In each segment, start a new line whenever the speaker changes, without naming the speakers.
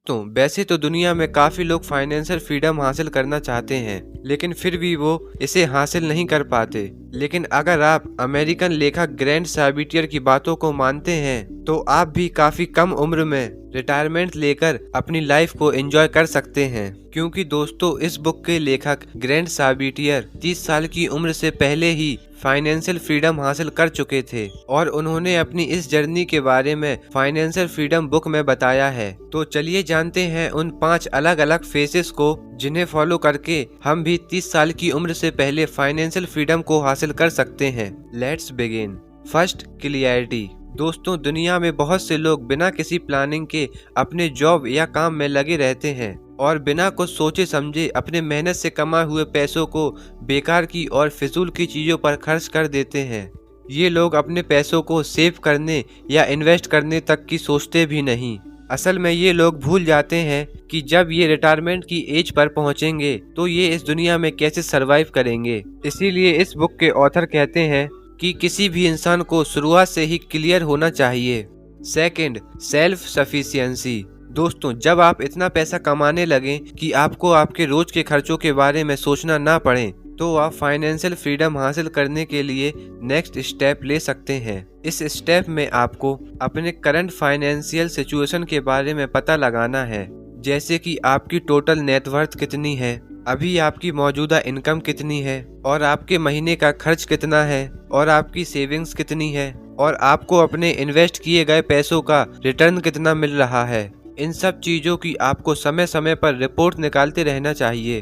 तो वैसे तो दुनिया में काफी लोग फाइनेंशियल फ्रीडम हासिल करना चाहते हैं, लेकिन फिर भी वो इसे हासिल नहीं कर पाते। लेकिन अगर आप अमेरिकन लेखक ग्रैंड साबिटियर की बातों को मानते हैं तो आप भी काफी कम उम्र में रिटायरमेंट लेकर अपनी लाइफ को एंजॉय कर सकते हैं। क्योंकि दोस्तों, इस बुक के लेखक ग्रैंड साबिटियर 30 साल की उम्र से पहले ही फाइनेंशियल फ्रीडम हासिल कर चुके थे और उन्होंने अपनी इस जर्नी के बारे में फाइनेंशियल फ्रीडम बुक में बताया है। तो चलिए जानते हैं उन 5 अलग अलग फेसेस को जिन्हें फॉलो करके हम भी 30 साल की उम्र से पहले फाइनेंशियल फ्रीडम को हासिल कर सकते हैं। Let's begin. First, clarity. दोस्तों, दुनिया में बहुत से लोग बिना किसी प्लानिंग के अपने जॉब या काम में लगे रहते हैं और बिना कुछ सोचे समझे अपने मेहनत से कमाए हुए पैसों को बेकार की और फिजूल की चीज़ों पर खर्च कर देते हैं। ये लोग अपने पैसों को सेव करने या इन्वेस्ट करने तक की सोचते भी नहीं। असल में ये लोग भूल जाते हैं कि जब ये रिटायरमेंट की एज पर पहुंचेंगे तो ये इस दुनिया में कैसे सरवाइव करेंगे। इसीलिए इस बुक के ऑथर कहते हैं कि किसी भी इंसान को शुरुआत से ही क्लियर होना चाहिए। Second, self sufficiency. दोस्तों, जब आप इतना पैसा कमाने लगें कि आपको आपके रोज के खर्चों के बारे में सोचना ना पड़े तो आप फाइनेंशियल फ्रीडम हासिल करने के लिए नेक्स्ट स्टेप ले सकते हैं। इस स्टेप में आपको अपने करंट फाइनेंशियल सिचुएशन के बारे में पता लगाना है, जैसे कि आपकी टोटल नेटवर्थ कितनी है, अभी आपकी मौजूदा इनकम कितनी है और आपके महीने का खर्च कितना है और आपकी सेविंग्स कितनी है और आपको अपने इन्वेस्ट किए गए पैसों का रिटर्न कितना मिल रहा है। इन सब चीज़ों की आपको समय समय पर रिपोर्ट निकालते रहना चाहिए।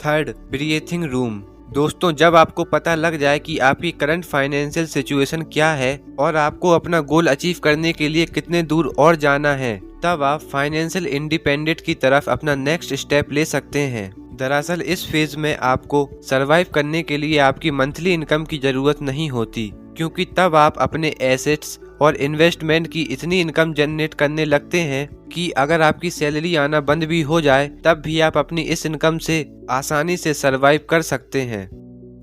Third, breathing room. दोस्तों, जब आपको पता लग जाए कि आपकी करंट फाइनेंशियल सिचुएशन क्या है और आपको अपना गोल अचीव करने के लिए कितने दूर और जाना है, तब आप फाइनेंशियल इंडिपेंडेंट की तरफ अपना नेक्स्ट स्टेप ले सकते हैं। दरअसल इस फेज में आपको सरवाइव करने के लिए आपकी मंथली इनकम की जरूरत नहीं होती, क्योंकि तब आप अपने एसेट्स और इन्वेस्टमेंट की इतनी इनकम जनरेट करने लगते हैं कि अगर आपकी सैलरी आना बंद भी हो जाए तब भी आप अपनी इस इनकम से आसानी से सरवाइव कर सकते हैं।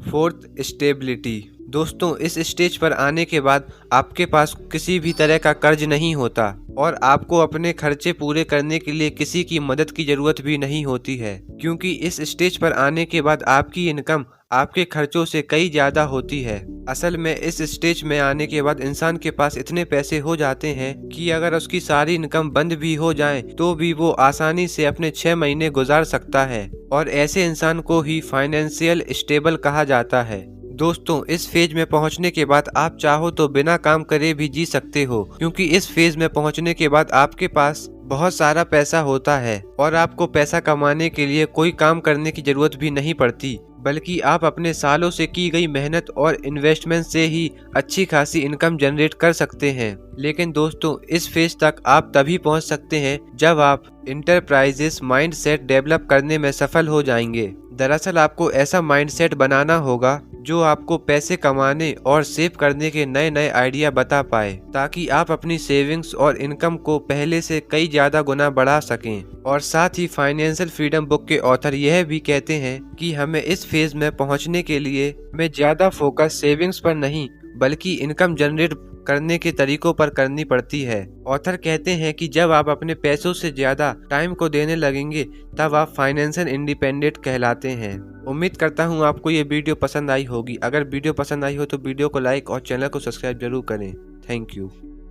Fourth, stability. दोस्तों, इस स्टेज पर आने के बाद आपके पास किसी भी तरह का कर्ज नहीं होता और आपको अपने खर्चे पूरे करने के लिए किसी की मदद की जरूरत भी नहीं होती है, क्योंकि इस स्टेज पर आने के बाद आपकी इनकम आपके खर्चों से कई ज्यादा होती है। असल में इस स्टेज में आने के बाद इंसान के पास इतने पैसे हो जाते हैं कि अगर उसकी सारी इनकम बंद भी हो जाए तो भी वो आसानी से अपने 6 महीने गुजार सकता है और ऐसे इंसान को ही फाइनेंशियल स्टेबल कहा जाता है। दोस्तों, इस फेज में पहुंचने के बाद आप चाहो तो बिना काम करे भी जी सकते हो, क्योंकि इस फेज में पहुंचने के बाद आपके पास बहुत सारा पैसा होता है और आपको पैसा कमाने के लिए कोई काम करने की जरूरत भी नहीं पड़ती, बल्कि आप अपने सालों से की गई मेहनत और इन्वेस्टमेंट से ही अच्छी खासी इनकम जनरेट कर सकते हैं। लेकिन दोस्तों, इस फेज तक आप तभी पहुंच सकते हैं जब आप इंटरप्राइजेस माइंडसेट डेवलप करने में सफल हो जाएंगे। दरअसल आपको ऐसा माइंडसेट बनाना होगा जो आपको पैसे कमाने और सेव करने के नए नए आइडिया बता पाए, ताकि आप अपनी सेविंग्स और इनकम को पहले से कई ज्यादा गुना बढ़ा सकें। और साथ ही फाइनेंशियल फ्रीडम बुक के ऑथर यह भी कहते हैं कि हमें इस फेज में पहुंचने के लिए हमें ज्यादा फोकस सेविंग्स पर नहीं बल्कि इनकम जनरेट करने के तरीकों पर करनी पड़ती है। ऑथर कहते हैं कि जब आप अपने पैसों से ज्यादा टाइम को देने लगेंगे तब आप फाइनेंशियल इंडिपेंडेंट कहलाते हैं। उम्मीद करता हूँ आपको ये वीडियो पसंद आई होगी। अगर वीडियो पसंद आई हो तो वीडियो को लाइक और चैनल को सब्सक्राइब जरूर करें। Thank you.